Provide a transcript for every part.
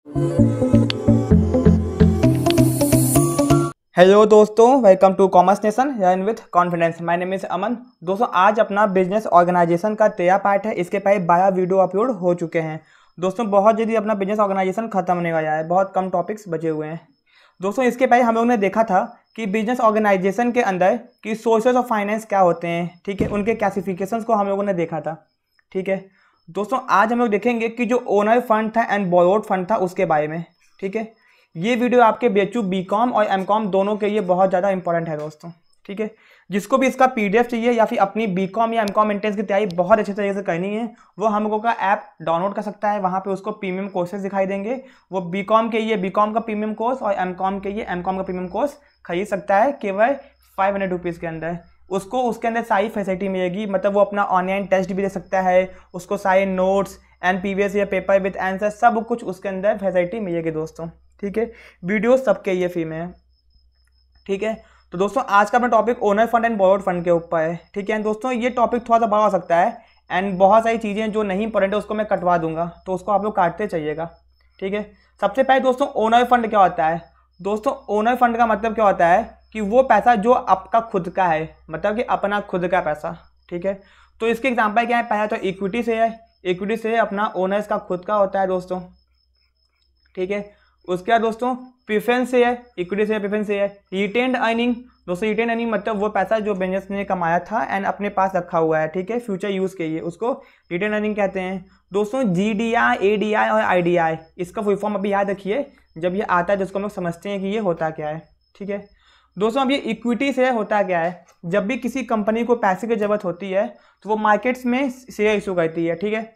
Hello दोस्तों, welcome to commerce nation run with confidence. My name is Aman. दोस्तों, आज अपना बिजनेस ऑर्गेनाइजेशन का 13 पार्ट है। इसके पहले 12 वीडियो अपलोड हो चुके हैं। दोस्तों, बहुत जल्दी अपना बिजनेस ऑर्गेनाइजेशन खत्म होने वाला है, बहुत कम टॉपिक्स बचे हुए हैं। दोस्तों, इसके पहले हम लोगों ने देखा था कि बिजनेस ऑर्गेनाइजेशन के अंदर कि सोर्सेज ऑफ फाइनेंस क्या होते हैं, ठीक है, उनके क्लासिफिकेशंस को हम लोगों ने देखा था, ठीक है। दोस्तों, आज हम लोग देखेंगे कि जो ओनर फंड था एंड बोरोड फंड था उसके बारे में, ठीक है। ये वीडियो आपके BHU BCom और MCom दोनों के लिए बहुत ज़्यादा इंपॉर्टेंट है दोस्तों, ठीक है। जिसको भी इसका PDF चाहिए या फिर अपनी BCom या MCom एंट्रेंस की तैयारी बहुत अच्छे तरीके से करनी है, वो हम लोगों का ऐप डाउनलोड कर सकता है। वहाँ पे उसको प्रीमियम कोर्सेज दिखाई देंगे। वो BCom के लिए BCom का प्रीमियम कोर्स और MCom के लिए MCom का प्रीमियम कोर्स खरीद सकता है केवल 500 रुपीज़ के अंदर। उसको उसके अंदर सारी फैसिलिटी मिलेगी, मतलब वो अपना ऑनलाइन टेस्ट भी दे सकता है, उसको सारे notes and previous year paper with answer सब कुछ उसके अंदर फैसिलिटी मिलेगी दोस्तों, ठीक है। वीडियो सबके ये फ्री में है, ठीक है। तो दोस्तों, आज का अपना topic owner fund and borrowed fund के ऊपर है, ठीक है। दोस्तों, ये टॉपिक थोड़ा सा बड़ा हो सकता है एंड बहुत सारी चीज़ें जो नहीं इंपॉर्टेंट है उसको मैं कटवा दूंगा, तो उसको आप लोग काटते चाहिएगा, ठीक है। सबसे पहले दोस्तों, ओनर फंड क्या होता है? दोस्तों, ओनर फंड का मतलब क्या होता है कि वो पैसा जो आपका खुद का है, मतलब कि अपना खुद का पैसा, ठीक है। तो इसके एग्जाम्पल क्या है? पहला तो इक्विटी से है, इक्विटी से अपना ओनर्स का खुद का होता है दोस्तों, ठीक है। उसके बाद दोस्तों प्रेफरेंस से है, इक्विटी से प्रेफरेंस से है। रिटेन्ड अर्निंग, दोस्तों रिटेन्ड अर्निंग मतलब वो पैसा जो बिजनेस ने कमाया था एंड अपने पास रखा हुआ है, ठीक है, फ्यूचर यूज़ के लिए, उसको रिटेन्ड अर्निंग कहते हैं दोस्तों। GDI, ADI और IDI, इसका फुल फॉर्म अभी याद रखिए, जब ये आता है जिसको हम लोग समझते हैं कि ये होता क्या है, ठीक है। दोस्तों, अब ये इक्विटी से होता क्या है? जब भी किसी कंपनी को पैसे की जरूरत होती है तो वो मार्केट्स में शेयर इशू करती है, ठीक है।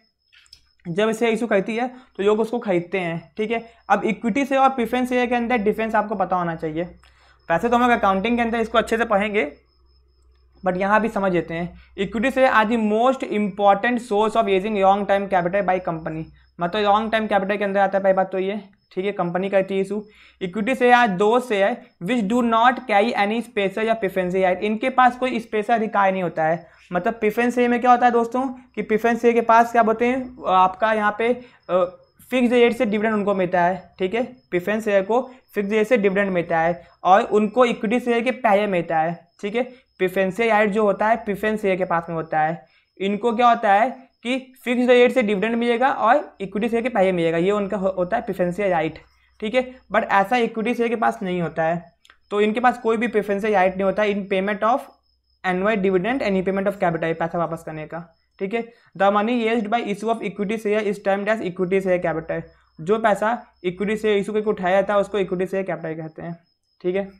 जब इसे इशू करती है तो लोग उसको खरीदते हैं, ठीक है। अब इक्विटी से और प्रेफरेंस शेयर के अंदर डिफरेंस आपको पता होना चाहिए। वैसे तो हम लोग अकाउंटिंग के अंदर इसको अच्छे से पढ़ेंगे, बट यहाँ भी समझ लेते हैं। इक्विटी से आज the most important source of raising long time capital by company, मतलब लॉन्ग टाइम कैपिटल के अंदर आता है पहली बात तो ये, ठीक है, कंपनी करती है इशू। इक्विटी से आज दो share which do not carry any special या प्रेफरेंस राइट, इनके पास कोई स्पेशल अधिकार नहीं होता है। मतलब प्रेफरेंस शेयर में क्या होता है दोस्तों कि प्रेफरेंस शेयर के पास क्या बोलते हैं, आपका यहाँ पे फिक्स रेट से डिविडेंड उनको मिलता है, ठीक है। प्रेफरेंस शेयर को फिक्स रेट से डिविडेंड मिलता है और उनको इक्विटी शेयर के पहले मिलता है, ठीक है। प्रेफरेंस राइट जो होता है प्रेफरेंस शेयर के पास में होता है। इनको क्या होता है कि फिक्स रेट से डिविडेंड मिलेगा और इक्विटी शेयर के पहले मिलेगा, ये उनका होता है प्रेफरेंशियल राइट, ठीक है। बट ऐसा इक्विटी शेयर के पास नहीं होता है, तो इनके पास कोई भी प्रेफरेंशियल राइट नहीं होता in payment of annual dividend and in payment of capital, पैसा वापस करने का, ठीक है। The money raised by issue of equity share is termed as equity share capital, जो पैसा इक्विटी शेयर इशू करके उठाया जाता है उसको इक्विटी शेयर कैपिटल कहते हैं, ठीक है।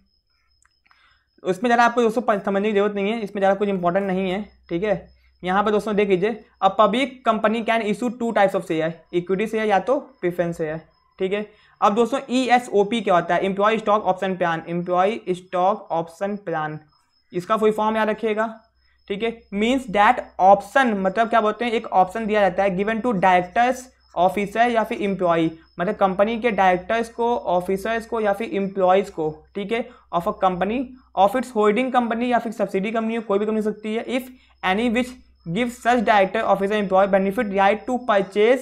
उसमें ज़्यादा आपको दोस्तों समझने की जरूरत नहीं है, इसमें ज़्यादा कुछ इंपॉर्टेंट नहीं है, ठीक है। यहाँ पर दोस्तों देख लीजिए, a public company can issue 2 types of share, equity share या तो प्रेफरेंस शेयर, ठीक है। अब दोस्तों ESOP क्या होता है? Employee stock option plan, employee stock option plan, इसका फुल फॉर्म याद रखिएगा, ठीक है। मीन्स दैट ऑप्शन मतलब क्या बोलते हैं, एक ऑप्शन दिया जाता है गिवन टू डायरेक्टर्स, ऑफिसर या फिर एम्प्लॉय, मतलब कंपनी के डायरेक्टर्स को, ऑफिसर्स को या फिर एम्प्लॉयज़ को, ठीक है, of a company of its holding company या फिर सब्सिडी कंपनी, कोई भी कंपनी हो सकती है। If any which give such director officer employee benefit right to purchase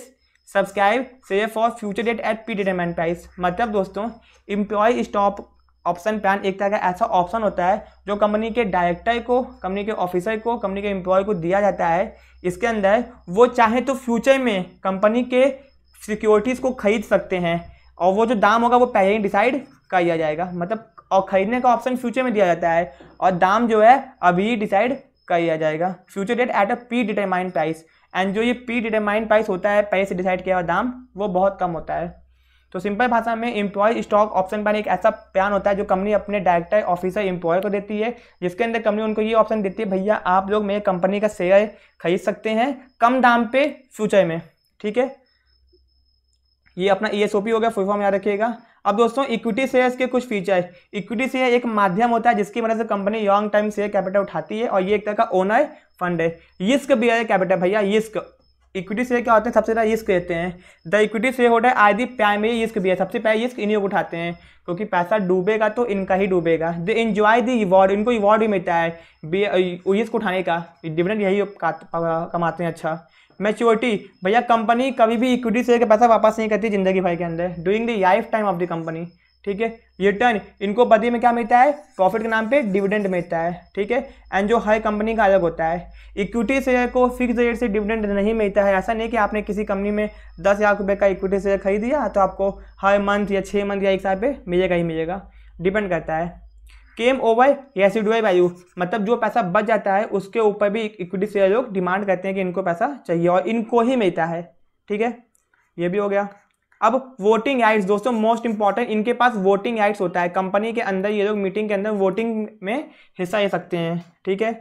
subscribe share for future date at predetermined price, मतलब दोस्तों employ stock option plan एक तरह का ऐसा ऑप्शन होता है जो कंपनी के डायरेक्टर को, कंपनी के ऑफिसर को, कंपनी के एम्प्लॉय को दिया जाता है। इसके अंदर वो चाहे तो फ्यूचर में कंपनी के सिक्योरिटीज़ को खरीद सकते हैं और वो जो दाम होगा वो पहले ही डिसाइड कर दिया जाएगा, मतलब और खरीदने का ऑप्शन फ्यूचर में दिया जाता है और दाम जो है अभी डिसाइड कर दिया जाएगा, future date at a predetermined price. And जो ये प्री डिटरमाइंड प्राइस होता है, पहले से डिसाइड किया हुआ दाम, वो बहुत कम होता है। तो सिंपल भाषा में एम्प्लॉय स्टॉक ऑप्शन प्लान एक ऐसा प्लान होता है जो कंपनी अपने डायरेक्टर, ऑफिसर, एम्प्लॉय को देती है, जिसके अंदर कंपनी उनको ये ऑप्शन देती है, भैया आप लोग मेरे कंपनी का शेयर खरीद सकते हैं कम दाम पे फ्यूचर में, ठीक है। ये अपना ESOP हो गया, फुल फॉर्म याद रखिएगा। अब दोस्तों इक्विटी शेयर्स के कुछ फीचर, इक्विटी शेयर एक माध्यम होता है जिसकी मदद से company long time share capital उठाती है और ये एक तरह का ओनर फंड है। रिस्क भी है कैपिटल भैया, रिस्क इक्विटी शेयर क्या होते हैं, सबसे ज़्यादा रिस्क लेते हैं। The equity share holder are the primary risk भी है, सबसे पहले रिस्क इन्हीं को उठाते हैं, क्योंकि पैसा डूबेगा तो इनका ही डूबेगा। दे एंजॉय दी रिवॉर्ड, इनको रिवॉर्ड भी मिलता है रिस्क उठाने का, डिविडेंड यही कमाते हैं। अच्छा, मैच्योरिटी, भैया कंपनी कभी भी इक्विटी शेयर का पैसा वापस नहीं करती जिंदगी भर के अंदर, during the life time of the company. ठीक है, रिटर्न, इनको बदले में क्या मिलता है, प्रॉफिट के नाम पे डिविडेंड मिलता है। ठीक है, एंड जो हर कंपनी का अलग होता है। इक्विटी शेयर को फिक्स रेट से डिविडेंड नहीं मिलता है। ऐसा नहीं कि आपने किसी कंपनी में 10 लाख रुपए का इक्विटी शेयर खरीद दिया तो आपको हर मंथ या 6 मंथ या 1 साल पे मिलेगा ही मिलेगा, डिपेंड करता है। केम ओवर रेसिडुअल वैल्यू, मतलब जो पैसा बच जाता है उसके ऊपर भी इक्विटी शेयर लोग डिमांड करते हैं कि इनको पैसा चाहिए और इनको ही मिलता है। ठीक है, ये भी हो गया। अब वोटिंग राइट्स, दोस्तों मोस्ट इंपॉर्टेंट, इनके पास वोटिंग राइट्स होता है कंपनी के अंदर। ये लोग मीटिंग के अंदर वोटिंग में हिस्सा ले सकते हैं। ठीक है,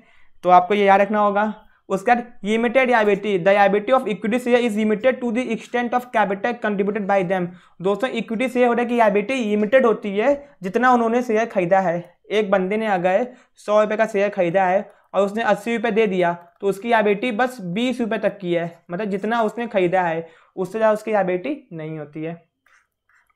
तो आपको ये याद रखना होगा। उसके बाद limited liability, the liability of equity share is limited to the extent of capital contributed by them. दोस्तों इक्विटी शेयर होल्डर की लायबिलिटी लिमिटेड होती है जितना उन्होंने शेयर खरीदा है। एक बंदे ने अगर 100 रुपये का शेयर खरीदा है और उसने 80 रुपये दे दिया तो उसकी लायबिलिटी बस 20 रुपये तक की है, मतलब जितना उसने खरीदा है उससे ज़्यादा उसकी लायबिलिटी नहीं होती है।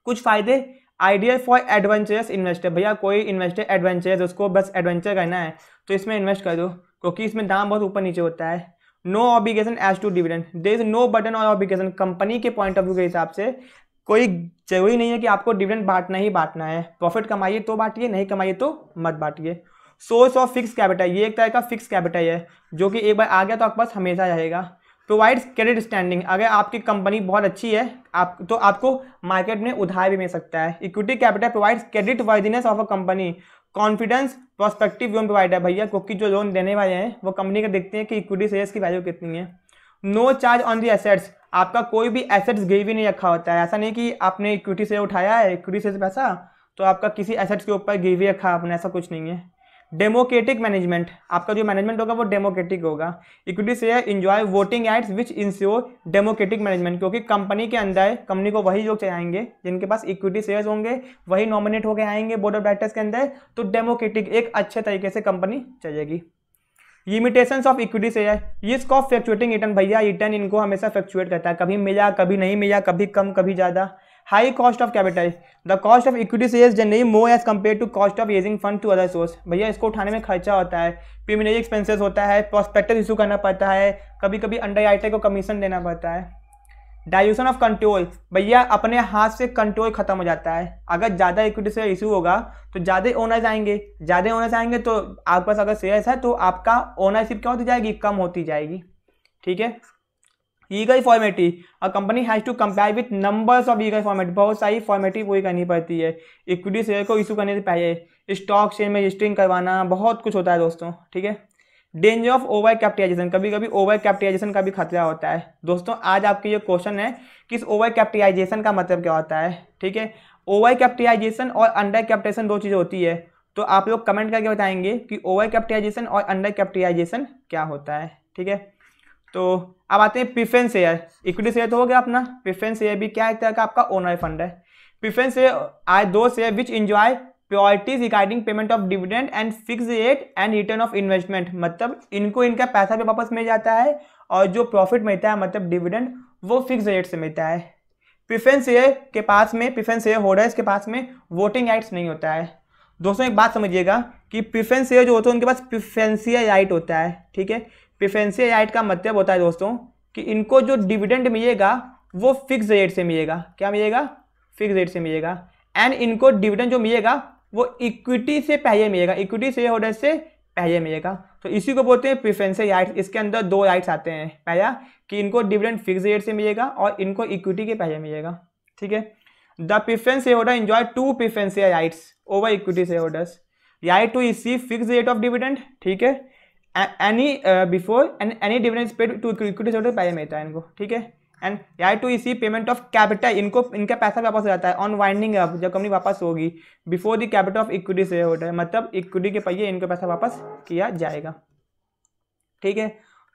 कुछ फायदे, आइडियल फॉर एडवेंचरस इन्वेस्टर, भैया कोई इन्वेस्टर एडवेंचरस, उसको बस एडवेंचर करना है तो इसमें इन्वेस्ट कर दो, क्योंकि इसमें दाम बहुत ऊपर नीचे होता है। No obligation as to dividend, there is no burden और ऑब्लिगेशन, कंपनी के पॉइंट ऑफ व्यू के हिसाब से कोई जरूरी नहीं है कि आपको डिविडेंड बांटना ही बांटना है। प्रॉफिट कमाइए तो बांटिए, नहीं कमाइए तो मत बांटिए। सोर्स ऑफ फिक्स कैपिटल, ये एक तरह का फिक्स कैपिटल है जो कि एक बार आ गया तो आपके पास हमेशा रहेगा। प्रोवाइड्स क्रेडिट स्टैंडिंग, अगर आपकी कंपनी बहुत अच्छी है तो आपको मार्केट में उधार भी मिल सकता है। Equity capital provides credit worthiness of a company, confidence prospective loan provider, भैया क्योंकि जो लोन देने वाले हैं वो कंपनी का देखते हैं कि इक्विटी शेयर्स की वैल्यू कितनी है। No charge on the assets, आपका कोई भी एसेट्स गिरवी नहीं रखा होता है। ऐसा नहीं कि आपने इक्विटी शेयर उठाया है, इक्विटी शेयर से पैसा, तो आपका किसी एसेट्स के ऊपर गिरवी रखा आपने, ऐसा कुछ नहीं है। डेमोक्रेटिक मैनेजमेंट, आपका जो मैनेजमेंट होगा वो डेमोक्रेटिक होगा। Equity share enjoy voting rights which ensure democratic management, क्योंकि कंपनी के अंदर कंपनी को वही लोग चलाएंगे जिनके पास इक्विटी शेयर्स होंगे, वही नॉमिनेट होकर आएंगे बोर्ड ऑफ डायरेक्टर्स के अंदर, तो डेमोक्रेटिक एक अच्छे तरीके से कंपनी चलेगी। Limitations of equity share, risk of fluctuating return, भैया रिटर्न इनको हमेशा फ्लक्चुएट करता है, कभी मिला कभी नहीं मिला, कभी कम कभी ज़्यादा। High cost of capital, the cost of equity shares generally more as compare to cost of raising fund to other source, भैया इसको उठाने में खर्चा होता है, प्रीलिमिनरी एक्सपेंसेस होता है, प्रोस्पेक्टस इशू करना पड़ता है, कभी कभी अंडरराइटर को कमीशन देना पड़ता है। डाइल्यूशन ऑफ कंट्रोल, भैया अपने हाथ से कंट्रोल खत्म हो जाता है। अगर ज़्यादा इक्विटी शेयर इशू होगा तो ज़्यादा ओनर्स आएंगे, तो आपके पास अगर शेयर्स है तो आपका ओनरशिप क्या होती जाएगी, कम होती जाएगी। ठीक है। Legal formality, a company has to comply with numbers of legal formality, बहुत सारी फॉर्मेलिटी पूरी करनी पड़ती है इक्विटी शेयर को इशू करने से पहले। स्टॉक शेयर में रजिस्टरिंग करवाना, बहुत कुछ होता है दोस्तों। ठीक है। डेंजर ऑफ ओवर कैपिटलाइजेशन, कभी कभी ओवर कैपिटलाइजेशन का भी खतरा होता है। दोस्तों आज आपके ये क्वेश्चन है कि इस ओवर कैपिटलाइजेशन का मतलब क्या होता है। ठीक है, ओवर कैपिटलाइजेशन और अंडर कैपिटलाइजेशन दो चीज़ें होती है, तो आप लोग कमेंट करके बताएंगे कि ओवर कैपिटलाइजेशन और अंडर कैपिटलाइजेशन क्या होता है। ठीक है, तो अब आते हैं प्रेफरेंस शेयर। इक्विटी शेयर तो हो गया अपना, प्रेफरेंस शेयर भी क्या एक तरह का आपका ओनर फंड है। प्रेफरेंस शेयर आर दो share which enjoy priorities regarding payment of dividend and fix rate and return of investment, मतलब इनको इनका पैसा भी वापस मिल जाता है और जो प्रॉफिट मिलता है मतलब डिविडेंड वो फिक्स रेट से मिलता है। प्रेफरेंस शेयर के पास में, प्रेफरेंस शेयर होल्डर्स के पास में वोटिंग राइट्स नहीं होता है। दोस्तों एक बात समझिएगा कि प्रेफरेंस शेयर जो होते हैं उनके पास प्रेफरेंशियल राइट होता है। ठीक है, प्रेफरेंशियल राइट का मतलब होता है दोस्तों कि इनको जो डिविडेंड मिलेगा वो फिक्स रेट से मिलेगा। क्या मिलेगा, फिक्स रेट से मिलेगा। एंड इनको डिविडेंड जो मिलेगा वो इक्विटी से पहले मिलेगा, इक्विटी शेयर होल्डर से पहले मिलेगा। तो इसी को बोलते हैं प्रेफरेंशियल राइट। इसके अंदर दो राइट्स आते हैं, पहला कि इनको डिविडेंड फिक्स रेट से मिलेगा और इनको इक्विटी के पहले मिलेगा। ठीक है। The preference share holder enjoy to preferential rights over equity share holders, right to receive fix rate of dividend, ठीक है, any before and any dividend paid to equity share holder पहले मिलता है इनको। ठीक है। And right to receive payment of capital, इनको इनका पैसा वापस हो जाता है ऑन वाइंडिंग अप, जब कंपनी वापस होगी, before the capital of equity share holder, मतलब इक्विटी के पहिए इनको पैसा वापस किया जाएगा। ठीक है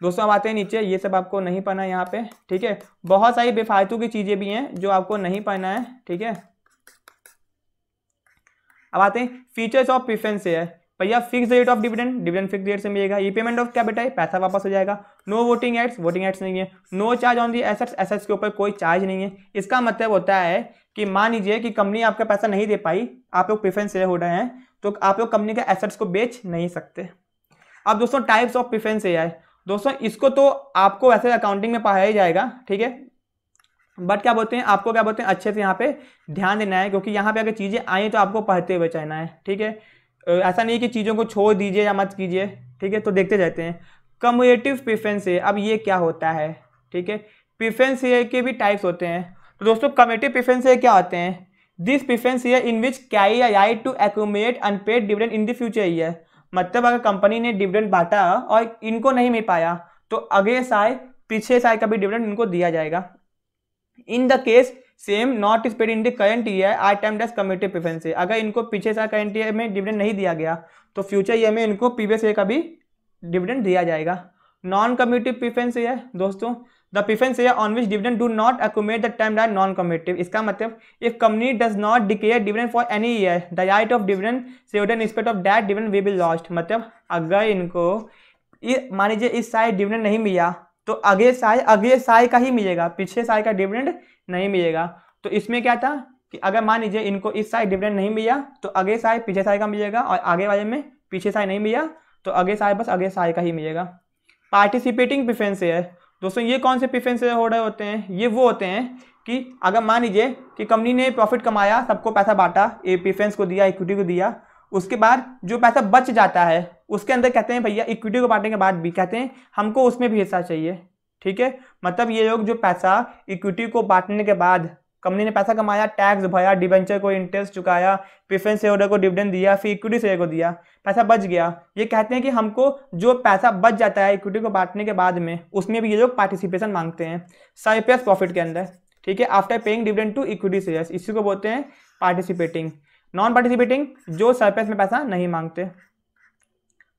दोस्तों, अब आते हैं नीचे, ये सब आपको नहीं पढ़ना है यहाँ पे। ठीक है, बहुत सारी बेफालतू की चीजें भी हैं जो आपको नहीं पढ़ना है। ठीक है, अब आते हैं फीचर्स ऑफ प्रेफरेंस शेयर। भैया fix rate of dividend, dividend fix rate से मिलेगा। रीपेमेंट ऑफ कैपिटल, पैसा वापस हो जाएगा। No voting aids, voting aids नहीं है। No charge on the assets, assets के ऊपर कोई चार्ज नहीं है। इसका मतलब होता है कि मान लीजिए कि कंपनी आपका पैसा नहीं दे पाई, आप लोग प्रेफरेंस शेयर होल्डर हैं, तो आप लोग कंपनी के एसेट्स को बेच नहीं सकते। अब दोस्तों टाइप्स ऑफ प्रेफरेंस शेयर, दोस्तों इसको तो आपको वैसे अकाउंटिंग में पढ़ाया ही जाएगा, ठीक है, बट क्या बोलते हैं, आपको क्या बोलते हैं अच्छे से यहाँ पे ध्यान देना है, क्योंकि यहाँ पे अगर चीज़ें आई तो आपको पढ़ते हुए चलना है, ठीक है। ऐसा नहीं है कि चीज़ों को छोड़ दीजिए या मत कीजिए, ठीक है। तो देखते जाते हैं कम्युलेटिव प्रेफरेंस शेयर, अब ये क्या होता है, ठीक है। प्रेफरेंस शेयर के भी टाइप्स होते हैं। तो दोस्तों कम्युलेटिव प्रेफरेंस शेयर क्या होते हैं, this preference share in which carry a right to accumulate unpaid dividend in the future year. मतलब अगर कंपनी ने डिविडेंड बांटा और इनको नहीं मिल पाया तो अगले साल पिछले साल का भी डिविडेंड इनको दिया जाएगा। In the case same not is paid in the current year are timed as cumulative preference share. अगर इनको पिछले साल करंट ईयर में डिविडेंड नहीं दिया गया तो फ्यूचर ईयर में इनको प्रीवियस ईयर का भी डिविडेंड दिया जाएगा। नॉन कम्युलेटिव प्रेफरेंस शेयर, दोस्तों the preference share on which dividend do not accumulate the time are non cumulative. इसका मतलब if company does not declare dividend for any year the right of dividend shareholder in respect of that dividend will be lost. मतलब अगर इनको मान लीजिए इस साल dividend नहीं मिला तो अगले साल का ही मिलेगा, पिछले साल का डिविडेंड नहीं मिलेगा। तो इसमें क्या था कि अगर मान लीजिए इनको इस साल डिविडेंड नहीं मिला तो अगले साल पिछले साल का मिलेगा, और आगे वाले में पिछले साल नहीं मिला तो अगले साल बस अगले साल का ही मिलेगा। पार्टिसिपेटिंग प्रेफरेंस शेयर, दोस्तों ये कौन से प्रेफरेंस शेयर होल्डर होते हैं, ये वो होते हैं कि अगर मान लीजिए कि कंपनी ने प्रॉफिट कमाया, सबको पैसा बांटा, प्रेफरेंस को दिया, इक्विटी को दिया, उसके बाद जो पैसा बच जाता है उसके अंदर कहते हैं भैया इक्विटी को बांटने के बाद भी कहते हैं हमको उसमें भी हिस्सा चाहिए, ठीक है। मतलब ये लोग जो पैसा इक्विटी को बांटने के बाद कंपनी ने पैसा कमाया, टैक्स भरा, डिबेंचर को इंटरेस्ट चुकाया, प्रेफरेंस शेयर होल्डर को डिविडेंड दिया, फिर इक्विटी शेयर को दिया, पैसा बच गया, ये कहते हैं कि हमको जो पैसा बच जाता है इक्विटी को बांटने के बाद में उसमें भी ये लोग पार्टिसिपेशन मांगते हैं सरप्लस प्रॉफिट के अंदर, ठीक है, after paying dividend to equity shares. इसी को बोलते हैं पार्टिसिपेटिंग। नॉन पार्टिसिपेटिंग जो सरप्लस में पैसा नहीं मांगते।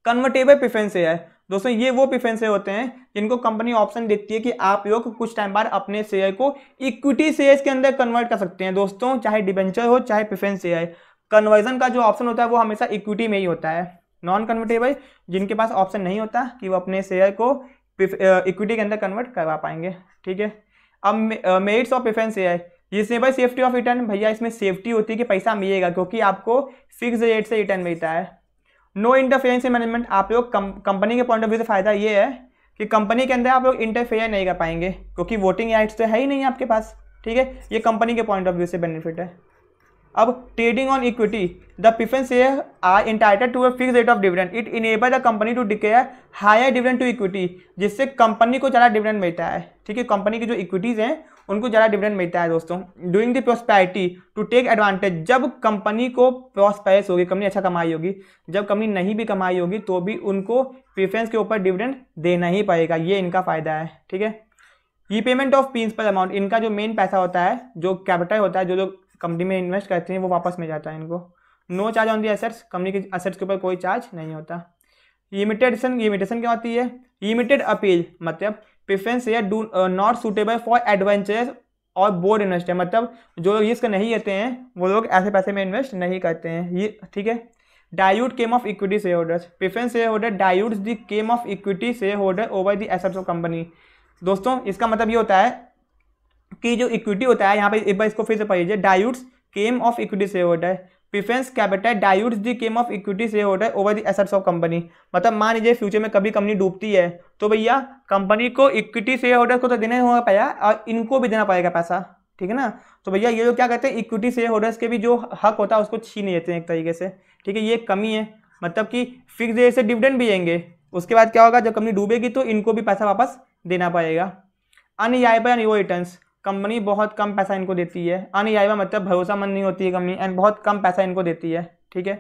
कन्वर्टेबल प्रेफरेंस शेयर, दोस्तों ये वो प्रेफरेंस शेयर होते हैं जिनको कंपनी ऑप्शन देती है कि आप लोग कुछ टाइम बाद अपने शेयर को इक्विटी शेयर्स के अंदर कन्वर्ट कर सकते हैं। दोस्तों चाहे डिबेंचर हो चाहे प्रेफरेंस शेयर, कन्वर्जन का जो ऑप्शन होता है वो हमेशा इक्विटी में ही होता है। नॉन कन्वर्टेबल जिनके पास ऑप्शन नहीं होता कि वो अपने शेयर को इक्विटी के अंदर कन्वर्ट करवा पाएंगे, ठीक है। अब merits of preference share, reasonable safety of return, भैया इसमें सेफ्टी होती है कि पैसा मिलेगा क्योंकि आपको फिक्स रेट से रिटर्न मिलता है। नो इंटरफेरेंस इन मैनेजमेंट, आप लोग कंपनी के पॉइंट ऑफ व्यू से फायदा ये है कि कंपनी के अंदर आप लोग इंटरफेयर नहीं कर पाएंगे क्योंकि वोटिंग राइट्स तो है ही नहीं आपके पास, ठीक है। ये कंपनी के पॉइंट ऑफ व्यू से बेनिफिट है। अब trading on equity, the preference share are entitled to a fix rate of dividend, it enable the company to declare higher dividend to equity, जिससे कंपनी को ज़्यादा डिविडेंड मिलता है, ठीक है। कंपनी की जो इक्विटीज़ हैं उनको ज़्यादा डिविडेंड मिलता है दोस्तों। Doing the prosperity to take advantage, जब कंपनी को प्रॉस्पेरस होगी, कंपनी अच्छा कमाई होगी, जब कंपनी नहीं भी कमाई होगी तो भी उनको प्रेफरेंस के ऊपर डिविडेंड देना ही पड़ेगा, ये इनका फ़ायदा है, ठीक है। रीपेमेंट ऑफ प्रिंसिपल अमाउंट, इनका जो मेन पैसा होता है, जो कैपिटल होता है, जो लोग कंपनी में इन्वेस्ट करते हैं वो वापस मिल जाता है इनको। No charge on the assets, company के एसेट्स के ऊपर कोई चार्ज नहीं होता। लिमिटेशन क्या होती है, लिमिटेड अपील, मतलब preference share do not suitable for adventurous और बोर्ड इन्वेस्टर, मतलब जो रिस्क नहीं लेते हैं वो लोग ऐसे पैसे में इन्वेस्ट नहीं करते हैं, ये ठीक है। Dilute claim of equity share holders, preference share holder dilutes the claim of equity share holder over the assets of company. दोस्तों इसका मतलब ये होता है कि जो इक्विटी होता है, यहाँ पे एक बार इसको फिर से पढ़िए, dilutes claim of equity share holder, preference capital dilutes the claim of equity share holder over the assets of company. मतलब मान लीजिए फ्यूचर में कभी कंपनी डूबती है तो भैया कंपनी को इक्विटी शेयर होल्डर को तो देना होगा पैसा और इनको भी देना पड़ेगा पैसा, ठीक है ना। तो भैया ये लोग क्या कहते हैं, इक्विटी शेयर होल्डर्स के भी जो हक होता है उसको छीन लेते हैं एक तरीके से, ठीक है। ये कमी है, मतलब कि फिक्स रेट से डिविडेंड भी देंगे, उसके बाद क्या होगा, जब कंपनी डूबेगी तो इनको भी पैसा वापस देना पड़ेगा। अनरिलायबल एंड रिटर्न्स, कंपनी बहुत कम पैसा इनको देती है, अनरिलायबल मतलब भरोसामंद नहीं होती है कंपनी, एंड बहुत कम पैसा इनको देती है, ठीक है।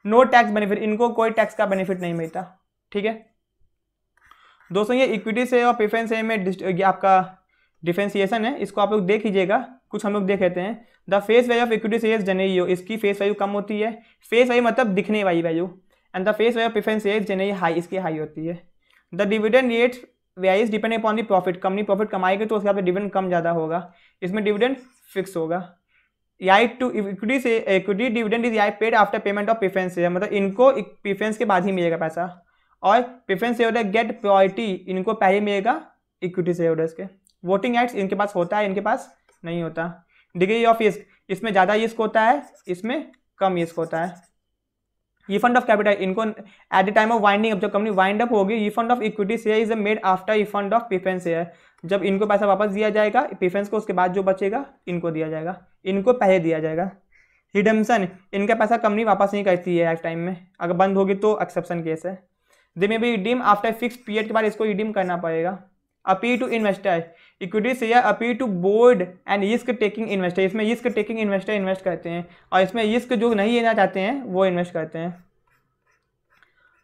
नो टैक्स बेनिफिट, इनको कोई टैक्स का बेनिफिट नहीं मिलता, ठीक है। दोस्तों ये इक्विटी से और प्रेफरेंस से में ये आपका डिफरेंशिएशन है, इसको आप लोग देख लीजिएगा, कुछ हम लोग देख लेते हैं। The face value of equity shares generally हो, इसकी फेस वैल्यू कम होती है, फेस वैल्यू मतलब दिखने वाली value, and the face value of preference shares generally high, इसकी हाई होती है। The dividend rate varies depending upon the profit, company profit कमाएगी तो उसके बाद डिविडेंड कम ज़्यादा होगा, इसमें डिविडेंड फिक्स होगा। राइट टू इक्विटी से equity dividend is right paid after payment of preference share, मतलब इनको प्रेफरेंस के बाद ही मिलेगा पैसा, और preference share holder get priority, इनको पहले मिलेगा इक्विटी शेयर होल्डर्स के। वोटिंग राइट्स इनके पास होता है, इनके पास नहीं होता। डिग्री ऑफ रिस्क, इसमें ज़्यादा रिस्क होता है, इसमें कम रिस्क होता है। रिफंड ऑफ कैपिटल, इनको at the time of winding up, जब कंपनी वाइंड अप होगी, refund of equity share is made after refund of preference share, जब इनको पैसा वापस दिया जाएगा प्रेफरेंस को, उसके बाद जो बचेगा इनको दिया जाएगा, इनको पहले दिया जाएगा। रिडेम्पशन, इनका पैसा कंपनी वापस नहीं करती है लाइफ टाइम में, अगर बंद होगी तो एक्सेप्शन केस है। दे में भी रिडीम आफ्टर फिक्स पीरियड के बाद इसको रिडीम करना पड़ेगा। Appeal to investor, equity share appeal to board and risk taking investor, इसमें रिस्क टेकिंग इन्वेस्टर इन्वेस्ट करते हैं, और इसमें रिस्क जो नहीं लेना चाहते हैं वो इन्वेस्ट करते हैं।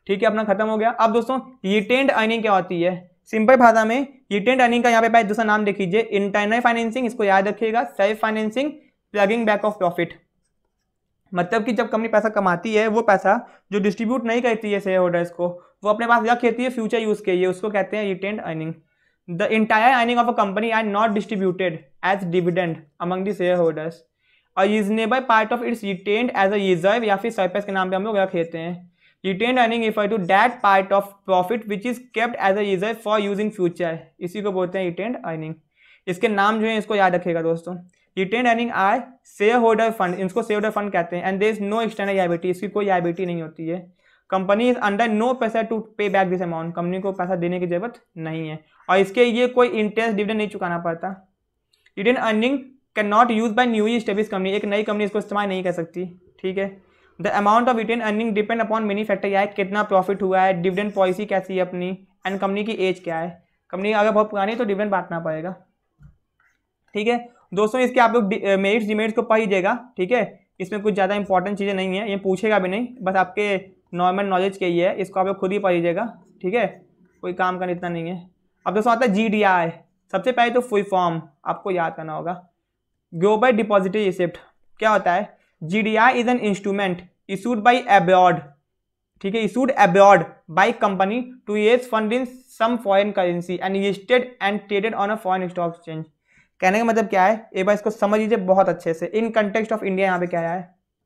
ठीक है, अपना खत्म हो गया। अब दोस्तों रिटेन्ड अर्निंग क्या होती है, सिंपल भाषा में रिटेन्ड अर्निंग का यहाँ पे भाई दूसरा नाम देख लीजिए, इंटरनल फाइनेंसिंग, इसको याद रखिएगा, self financing, plugging back of profit. मतलब कि जब कंपनी पैसा कमाती है, वो पैसा जो डिस्ट्रीब्यूट नहीं करती है शेयर होल्डर्स को, वो अपने पास रख लेती है फ्यूचर यूज के लिए, उसको कहते हैं retained earning. The entire earning of a company are not distributed as dividend among the share holders, और reasonable part of it's retained as a reserve या फिर सरप्लस के नाम पे हम लोग रख लेते हैं। Retained earning refer to that part of profit which is kept as a reserve for use in future, इसी को बोलते हैं रिटेन्ड अर्निंग। इसके नाम जो है इसको याद रखिएगा दोस्तों। Retained earning are shareholder fund, इसको शेयर होल्डर फंड कहते हैं, and there is no external liability, इसकी कोई लायबिलिटी नहीं होती है। Company is under no pressure to pay back this amount, company को पैसा देने की जरूरत नहीं है, और इसके लिए कोई इंटरेस्ट डिविडेंड नहीं चुकाना पड़ता। Retained earning can not use by newly establish company, एक नई कंपनी इसको इस्तेमाल नहीं कर सकती। ठीक है, the amount of retain earning depend upon many factor, या कितना प्रॉफिट हुआ है, डिविडेंड पॉलिसी कैसी है अपनी, एंड कंपनी की एज क्या है। कंपनी अगर बहुत पुरानी है तो डिविडेंड बांटना पड़ेगा। ठीक है दोस्तों, इसके आप लोग मेरिट्स डिमेरिट्स को पढ़ लीजिएगा। ठीक है, इसमें कुछ ज़्यादा इंपॉर्टेंट चीज़ें नहीं है, ये पूछेगा भी नहीं, बस आपके नॉर्मल नॉलेज के ही है, इसको आप लोग खुद ही पढ़ लीजिएगा। ठीक है, कोई काम करना इतना नहीं है। अब दोस्तों आता है GDI, सबसे पहले तो फुल फॉर्म आपको याद करना होगा, ग्लोबल डिपॉजिटरी रिसिप्ट। क्या होता है, GDI is an instrument issued by abroad, ठीक है, issued abroad by company to raise fund in some foreign currency and listed and traded on a foreign stock exchange. कहने का मतलब क्या है, एक बार इसको समझ लीजिए बहुत अच्छे से, इन कंटेक्स्ट ऑफ इंडिया यहाँ पे क्या है।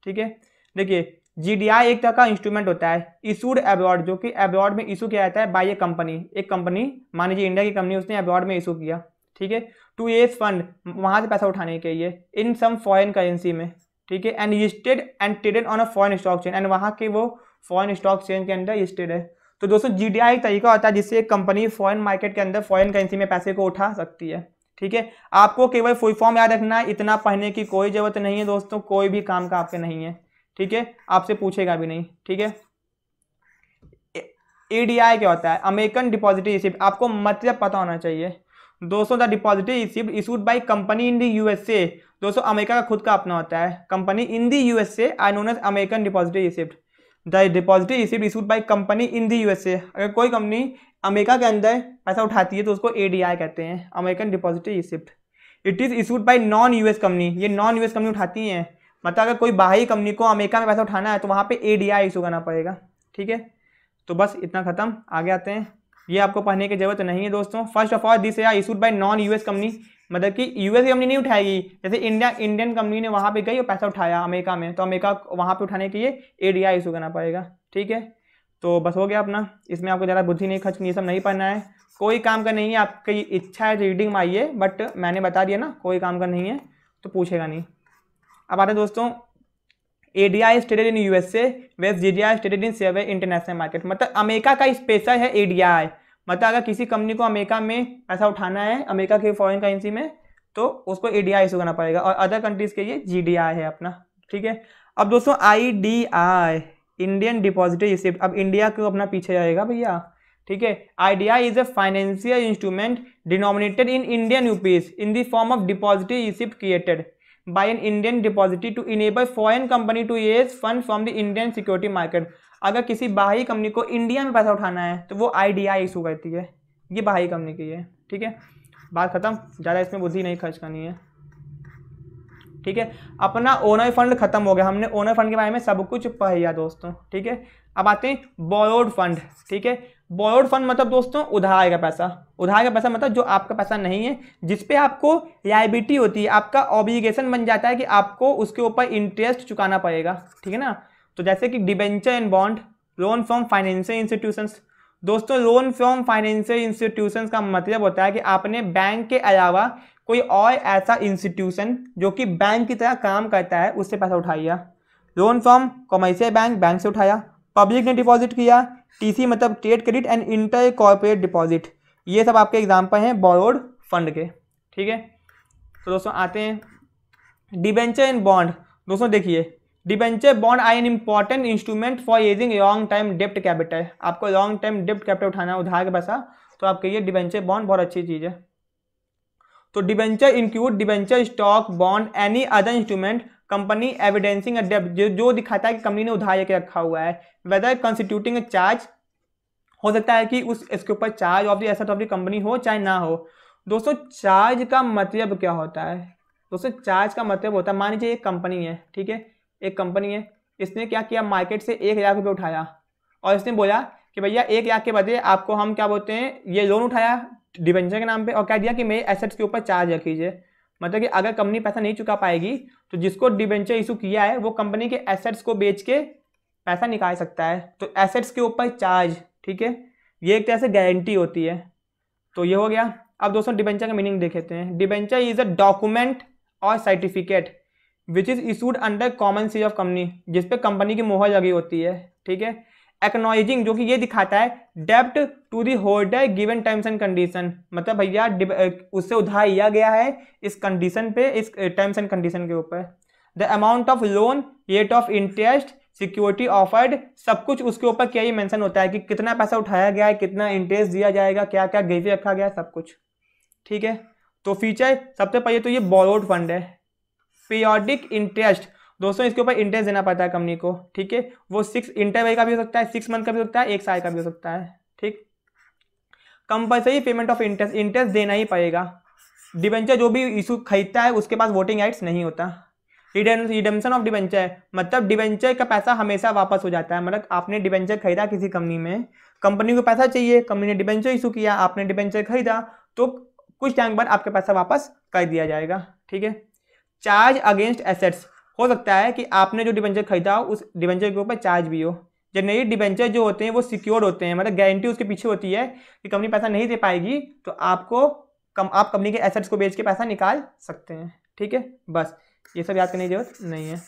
ठीक है, देखिए GDI एक तरह का इंस्ट्रूमेंट होता है इशूड अब्रॉड, जो कि अब्रॉड में इशू किया जाता है बाय ए कंपनी, एक कंपनी मान लीजिए इंडिया की कंपनी, उसने अब्रॉड में इशू किया। ठीक है, टू रेज फंड, वहाँ से पैसा उठाने के लिए, इन सम फॉरेन करेंसी में। ठीक है, and listed and traded on a foreign stock chain, and वहाँ के वो फॉरेन स्टॉक चेन के अंदर लिस्टेड है। तो दोस्तों GDI एक तरीका होता है जिससे एक कंपनी फॉरेन मार्केट के अंदर फॉरेन करेंसी में पैसे को उठा सकती है। ठीक है, आपको केवल फुल फॉर्म याद रखना है, इतना पढ़ने की कोई जरूरत नहीं है दोस्तों, कोई भी काम का आपके नहीं है। ठीक है, आपसे पूछेगा भी नहीं। ठीक है, ADI क्या होता है, अमेरिकन डिपॉजिटरी रिसिप्ट, आपको मतलब पता होना चाहिए दोस्तों। The depository receipt issued by company in the USA, दोस्तों अमेरिका का खुद का अपना होता है, company in the USA are known as American depository receipt. The depository receipt issued by company in the USA, अगर कोई कंपनी अमेरिका के अंदर पैसा उठाती है तो उसको ADI कहते हैं, American depository receipt. It is issued by non US company, ये नॉन US कंपनी उठाती हैं, मतलब अगर कोई बाहरी कंपनी को अमेरिका में पैसा उठाना है तो वहाँ पे ADI इशू करना पड़ेगा। ठीक है, तो बस इतना खत्म, आगे आते हैं। ये आपको पढ़ने की जरूरत नहीं है दोस्तों। First of all this are issued by non US company, मतलब कि US कंपनी नहीं उठाएगी, जैसे इंडियन कंपनी ने वहाँ पे गई और पैसा उठाया अमेरिका में, तो अमेरिका वहाँ पे उठाने के लिए ADI इशू करना पड़ेगा। ठीक है, तो बस हो गया अपना, इसमें आपको ज़्यादा बुद्धि नहीं खर्चनी, ये सब नहीं पढ़ना है, कोई काम का नहीं है। आपकी इच्छा है रीडिंग में आइए, बट मैंने बता दिया ना, कोई काम का नहीं है तो पूछेगा नहीं। अब आते दोस्तों, ADI is traded in USA, whereas GDI is traded in several international market, मतलब अमेरिका का स्पेशल है ADI, मतलब अगर किसी कंपनी को अमेरिका में पैसा उठाना है अमेरिका के फॉरेन करेंसी में तो उसको ADI इशू करना पड़ेगा, और अदर कंट्रीज के लिए GDI है अपना। ठीक है, अब दोस्तों IDI, इंडियन डिपॉजिटरी रिसिप्ट, अब इंडिया को अपना पीछे आएगा भैया। ठीक है, IDI is a financial instrument denominated in Indian rupees in the form of depository receipt created by an Indian depository to enable foreign company to raise fund from the Indian security market। अगर किसी बाहरी company को India में पैसा उठाना है तो वो IDI इशू करती है, ये बाहरी कंपनी की है। ठीक है, बात खत्म, ज़्यादा इसमें बुद्धि नहीं खर्च करनी है। ठीक है, अपना ओनर फंड खत्म हो गया, हमने ओनर फंड के बारे में सब कुछ पढ़ लिया दोस्तों। ठीक है, अब आते हैं बोरोड फंड। ठीक है, बोरोड फंड मतलब दोस्तों उधार का पैसा। उधार का पैसा मतलब जो आपका पैसा नहीं है, जिसपे आपको लायबिलिटी होती है, आपका ऑब्लिगेशन बन जाता है कि आपको उसके ऊपर इंटरेस्ट चुकाना पड़ेगा। ठीक है ना। तो जैसे कि debenture and bond, loan from financial institutions. दोस्तों लोन फ्रॉम फाइनेंशियल इंस्टीट्यूशंस का मतलब होता है कि आपने बैंक के अलावा कोई और ऐसा इंस्टीट्यूशन जो कि बैंक की तरह काम करता है उससे पैसा उठाया। Loan from commercial bank, bank से उठाया। पब्लिक ने डिपॉजिट किया, टीसी मतलब trade credit and inter corporate deposit. ये सब आपके एग्जाम्पल हैं बोरोड फंड के। ठीक है, तो दोस्तों आते हैं डिबेंचर एंड बॉन्ड। दोस्तों देखिए, debenture bond are an important instrument for raising long time डेप्ट कैपिटल। आपको लॉन्ग टाइम डेप्ट कैपिटल उठाना है, उधार का पैसा, तो आपके लिए डिबेंचर बॉन्ड बहुत अच्छी चीज़ है। तो debenture include debenture, stock, bond, any other instrument company evidencing a डेब्ट, जो दिखाता है कि कंपनी ने उधार लेके रखा हुआ है। वेदर कंस्टिट्यूटिंग अ चार्ज, हो सकता है कि इसके ऊपर charge of the asset of the company हो चाहे ना हो। दोस्तों चार्ज का मतलब क्या होता है? दोस्तों चार्ज का मतलब होता है, मान लीजिए एक कंपनी है, ठीक है, एक कंपनी है, इसने क्या किया, मार्केट से 1,00,000 रुपये उठाया और इसने बोला कि भैया 1,00,000 के बदले आपको हम क्या बोलते हैं, ये लोन उठाया डिबेंचर के नाम पे और कह दिया कि मेरे एसेट्स के ऊपर चार्ज रखीजिए। मतलब कि अगर कंपनी पैसा नहीं चुका पाएगी तो जिसको डिबेंचर इशू किया है वो कंपनी के एसेट्स को बेच के पैसा निकाल सकता है। तो एसेट्स के ऊपर चार्ज, ठीक है, ये एक तरह से गारंटी होती है। तो ये हो गया। अब दोस्तों डिबेंचर का मीनिंग देख लेते हैं। डिबेंचर इज अ डॉक्यूमेंट और certificate which is issued under common seal of company, जिसपे कंपनी की मोहर लगी होती है। ठीक है, एक्नॉलेजिंग, जो कि ये दिखाता है डेब्ट to the holder given terms and condition, मतलब भैया उससे उधार लिया गया है इस कंडीशन पे, इस टर्म्स एंड कंडीशन के ऊपर। The amount of loan, rate of interest, security offered, सब कुछ उसके ऊपर क्या ही मेंशन होता है कि कितना पैसा उठाया गया है, कितना इंटरेस्ट दिया जाएगा, क्या क्या गिरवी रखा गया है, सब कुछ। ठीक है, तो फीचर सबसे पहले तो ये बोरोड फंड है। पीरियोडिक इंटरेस्ट, दोस्तों इसके ऊपर इंटरेस्ट देना पड़ता है कंपनी को। ठीक है, वो 6 इंटरवल का भी हो सकता है, 6 मंथ का भी हो सकता है, 1 साल का भी हो सकता है। ठीक, compulsory payment of interest, interest देना ही पड़ेगा। डिबेंचर जो भी इशू खरीदता है उसके पास वोटिंग राइट्स नहीं होता। रिडेम्पशन ऑफ डिबेंचर, मतलब डिबेंचर का पैसा हमेशा वापस हो जाता है। मतलब आपने डिबेंचर खरीदा किसी कंपनी में, कंपनी को पैसा चाहिए, कंपनी ने डिबेंचर इशू किया, आपने डिबेंचर खरीदा, तो कुछ टाइम बाद आपका पैसा वापस कर दिया जाएगा। ठीक है, चार्ज अगेंस्ट एसेट्स, हो सकता है कि आपने जो डिबेंचर खरीदा हो उस डिबेंचर के ऊपर चार्ज भी हो। जनरली डिबेंचर जो होते हैं वो सिक्योर होते हैं, मतलब गारंटी उसके पीछे होती है कि कंपनी पैसा नहीं दे पाएगी तो आपको आप कंपनी के एसेट्स को बेच के पैसा निकाल सकते हैं। ठीक है, बस ये सब याद करने की जरूरत नहीं है।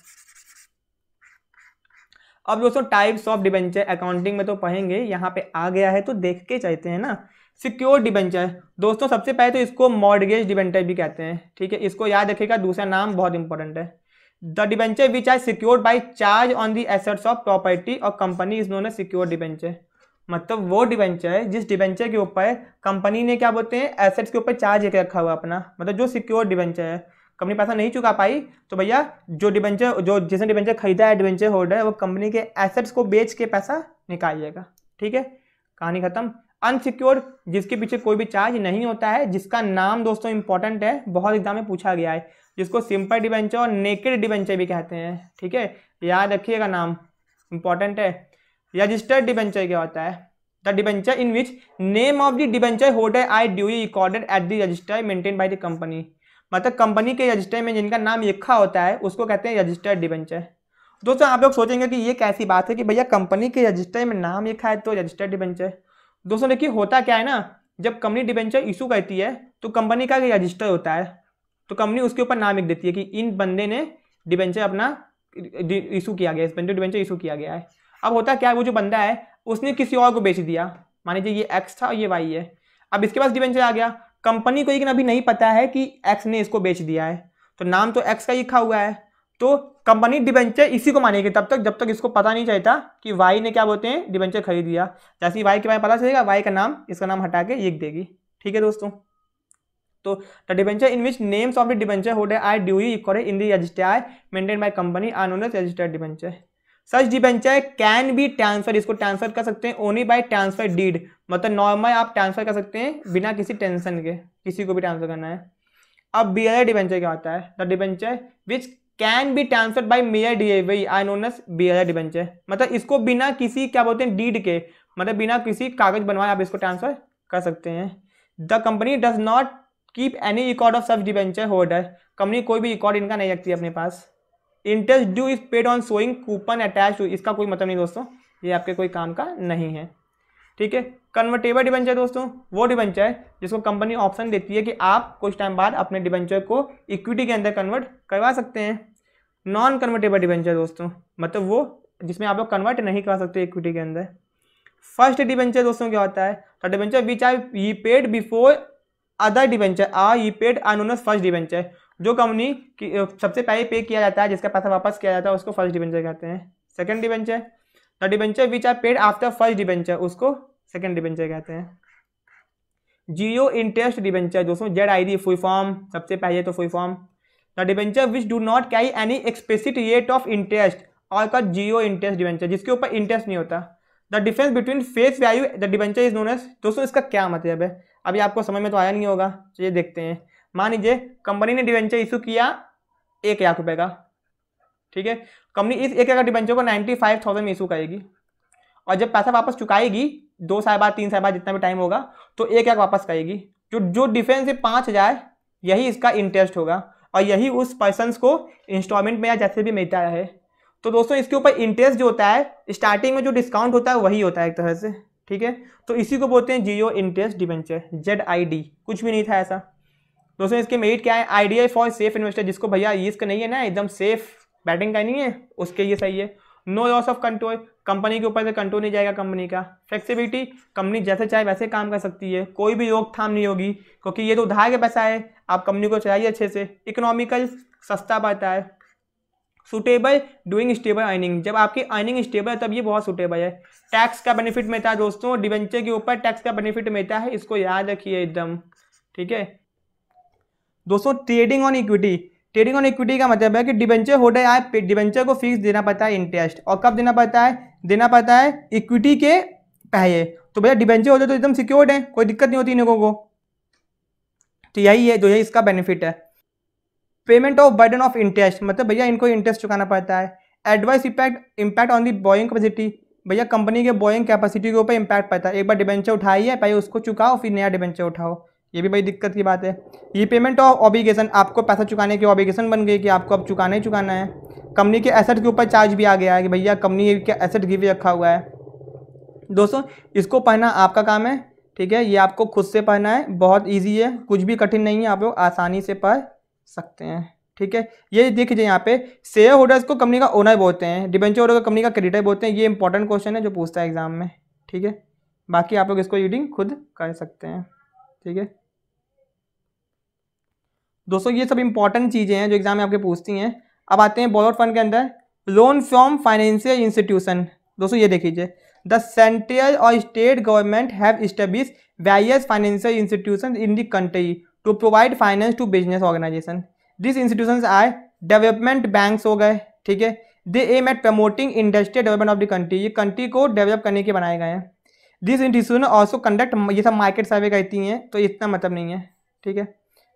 अब दोस्तों टाइप्स ऑफ डिबेंचर अकाउंटिंग में तो पढ़ेंगे, यहाँ पे आ गया है तो देख के चलते हैं ना। सिक्योर डिबेंचर, दोस्तों सबसे पहले तो इसको मॉर्गेज डिबेंचर भी कहते हैं। ठीक है, इसको याद रखिएगा, दूसरा नाम बहुत इंपॉर्टेंट है। The debenture which are secured by charge on the assets of property और company is known as secure debenture. मतलब वो डिबेंचर है जिस डिबेंचर के ऊपर कंपनी ने क्या बोलते हैं, एसेट्स के ऊपर चार्ज लेके रखा हुआ अपना, मतलब जो सिक्योर डिबेंचर है। कंपनी पैसा नहीं चुका पाई तो भैया जो डिबेंचर, जो जिसने डिबेंचर खरीदा है डिबेंचर होल्डर, वो कंपनी के एसेट्स को बेच के पैसा निकालिएगा। ठीक है, कहानी खत्म। अनसिक्योर्ड, जिसके पीछे कोई भी चार्ज नहीं होता है, जिसका नाम दोस्तों इंपॉर्टेंट है, बहुत एग्जाम में पूछा गया है, जिसको सिंपल डिबेंचर और नेकेड डिबेंचर भी कहते हैं। ठीक है, याद रखिएगा, नाम इंपॉर्टेंट है। रजिस्टर्ड डिबेंचर क्या होता है? The debenture in which name of the debenture holder I duly recorded at the register maintain by the company, मतलब कंपनी के रजिस्टर में जिनका नाम लिखा होता है उसको कहते हैं रजिस्टर्ड डिबेंचर। दोस्तों आप लोग सोचेंगे कि ये कैसी बात है कि भैया कंपनी के रजिस्टर में नाम लिखा है तो रजिस्टर्ड डिबेंचर। दोस्तों देखिए होता क्या है ना, जब कंपनी डिबेंचर इशू करती है तो कंपनी का रजिस्टर होता है, तो कंपनी उसके ऊपर नाम लिख देती है कि इन बंदे ने डिबेंचर अपना इशू किया गया, इस बंदे डिबेंचर इशू किया गया है। अब होता क्या है, वो जो बंदा है उसने किसी और को बेच दिया, मान लीजिए ये एक्स था और ये वाई है, अब इसके पास डिबेंचर आ गया, कंपनी को लेकिन अभी नहीं पता है कि एक्स ने इसको बेच दिया है, तो नाम तो एक्स का लिखा हुआ है, तो कंपनी डिबेंचर इसी को मानेगी तब तक जब तक इसको पता नहीं चलता कि वाई ने क्या बोलते हैं डिबेंचर खरीद दिया। जैसे ही वाई के बारे में पता चलेगा, वाई का नाम इसका नाम हटा के लिख देगी। ठीक है दोस्तों, तो the debenture in which names of the debenture holder are duly recorded in the register maintain by company are known as registered debenture. Such debenture can be transfer, इसको ट्रांसफर कर सकते हैं ओनली बाय ट्रांसफर डीड, मतलब normal आप transfer कर सकते हैं बिना किसी टेंशन के, किसी को भी ट्रांसफर करना है। अब बियरर डिबेंचर क्या होता है? The debenture which can be transferred by mere delivery I known as bearer debenture, मतलब इसको बिना किसी क्या बोलते हैं डीड के, मतलब बिना किसी कागज बनवाए आप इसको ट्रांसफर कर सकते हैं। The company does not keep any record of such debenture holder, company कोई भी रिकॉर्ड इनका नहीं रखती अपने पास। Interest due is paid on showing coupon attach to, इसका कोई मतलब नहीं दोस्तों, ये आपके कोई काम का नहीं है। ठीक है। कन्वर्टेबल डिबेंचर दोस्तों वो डिबेंचर है जिसको कंपनी ऑप्शन देती है कि आप कुछ टाइम बाद अपने डिबेंचर को इक्विटी के अंदर कन्वर्ट करवा सकते हैं। नॉन कन्वर्टेबल डिबेंचर दोस्तों मतलब वो जिसमें आप लोग कन्वर्ट नहीं करा सकते इक्विटी के अंदर। फर्स्ट डिबेंचर दोस्तों क्या होता है, तो debenture which are repaid before other debenture are repaid are known as first debenture, जो कंपनी की सबसे पहले पे किया जाता है, जिसका पैसा वापस किया जाता है उसको फर्स्ट डिबेंचर कहते हैं। Second debenture, the debenture which are paid after first debenture, उसको सेकंड डिबेंचर कहते हैं। जीरो इंटरेस्ट डिबेंचर दोस्तों ZID फुल फॉर्म, सबसे पहले तो full form, the debenture which do not carry any explicit rate of interest और का zero interest debenture, जिसके ऊपर इंटरेस्ट नहीं होता। The difference between face value the debenture is known as, दोस्तों इसका क्या मतलब है, अभी आपको समझ में तो आया नहीं होगा, चलिए देखते हैं। मान लीजिए कंपनी ने डिबेंचर इशू किया 1 लाख रुपए का, ठीक है। कंपनी इस 1 लाख डिबेंचर को 95,000 में इशू करेगी और जब पैसा वापस चुकाएगी 2 साल बाद 3 साल बाद जितना भी टाइम होगा तो 1 लाख वापस करेगी। जो डिफरेंस है 5,000 यही इसका इंटरेस्ट होगा और यही उस पर्सन को इंस्टॉलमेंट में या जैसे भी मिलता है। तो दोस्तों इसके ऊपर इंटरेस्ट जो होता है स्टार्टिंग में जो डिस्काउंट होता है वही होता है एक तरह से, ठीक है। तो इसी को बोलते हैं जीरो इंटरेस्ट डिबेंचर ZID, कुछ भी नहीं था ऐसा। दोस्तों इसके मेरिट क्या है, आइडिया फॉर सेफ इन्वेस्टर, जिसको भैया रिस्क नहीं है ना, एकदम सेफ बैटिंग का नहीं है उसके ये सही है। No loss of control, company के ऊपर से कंट्रोल नहीं जाएगा कंपनी का। फ्लेक्सिबिलिटी, कंपनी जैसे चाहे वैसे काम कर सकती है, कोई भी रोकथाम नहीं होगी क्योंकि ये तो उधार के पैसा है, आप कंपनी को चलाइए अच्छे से। इकोनॉमिकल, सस्ता पड़ता है। सुटेबल डूइंग स्टेबल अर्निंग, जब आपकी अर्निंग स्टेबल है तब ये बहुत सुटेबल है। टैक्स का बेनिफिट मिलता है दोस्तों, डिबेंचर के ऊपर टैक्स का बेनिफिट मिलता है, इसको याद रखिए एकदम, ठीक है दोस्तों। Trading on equity, trading on equity का मतलब है कि डिबेंचर होल्डर आए डिबेंचर को फीस देना पड़ता है इंटरेस्ट, और कब देना पड़ता है इक्विटी के पहले। तो भैया डिबेंचर होल्डर तो एकदम सिक्योर्ड है, कोई दिक्कत नहीं होती इन लोगों को, तो यही है जो है इसका बेनिफिट है। Payment of burden of interest, मतलब भैया इनको इंटरेस्ट चुकाना पड़ता है। Advice impact on the Boeing capacity, भैया कंपनी के बॉइंग कैपेसिटी के ऊपर इंपैक्ट पड़ता है। एक बार डिबेंचर उठाई है पहले उसको चुकाओ फिर नया डिबेंचर उठाओ, ये भी बड़ी दिक्कत की बात है। ये पेमेंट ऑफ ऑब्लिगेशन, आपको पैसा चुकाने की ऑब्लिगेशन बन गई कि आपको अब चुकाना ही चुकाना है। कंपनी के एसेट के ऊपर चार्ज भी आ गया है कि भैया कंपनी के एसेट गिव रखा हुआ है। दोस्तों इसको पढ़ना आपका काम है, ठीक है, ये आपको खुद से पढ़ना है, बहुत ईजी है, कुछ भी कठिन नहीं है, आप लोग आसानी से पढ़ सकते हैं, ठीक है। ये देखिए यहाँ पे शेयर होल्डर्स को कंपनी का ओनर बोलते हैं, डिबेंचर होल्डर को कंपनी का क्रेडिटर बोलते हैं। ये इंपॉर्टेंट क्वेश्चन है जो पूछता है एग्जाम में, ठीक है। बाकी आप लोग इसको रीडिंग खुद कर सकते हैं, ठीक है दोस्तों। ये सब इंपॉर्टेंट चीज़ें हैं जो एग्जाम में आपके पूछती हैं। अब आते हैं बॉरोड फंड के अंदर, लोन फ्रॉम फाइनेंशियल इंस्टीट्यूशन। दोस्तों ये देखिए, द सेंट्रल और state government have establish various financial institution in the country to provide finance to business organisation. This institutions are development banks हो गए, ठीक है। They aim at promoting industrial development of the country, ये country को develop करने के बनाए गए हैं। दिस इंस्टीट्यूशन ऑल्सो कंडक्ट, ये सब मार्केट सर्वे करती हैं, तो इतना मतलब नहीं है, ठीक है।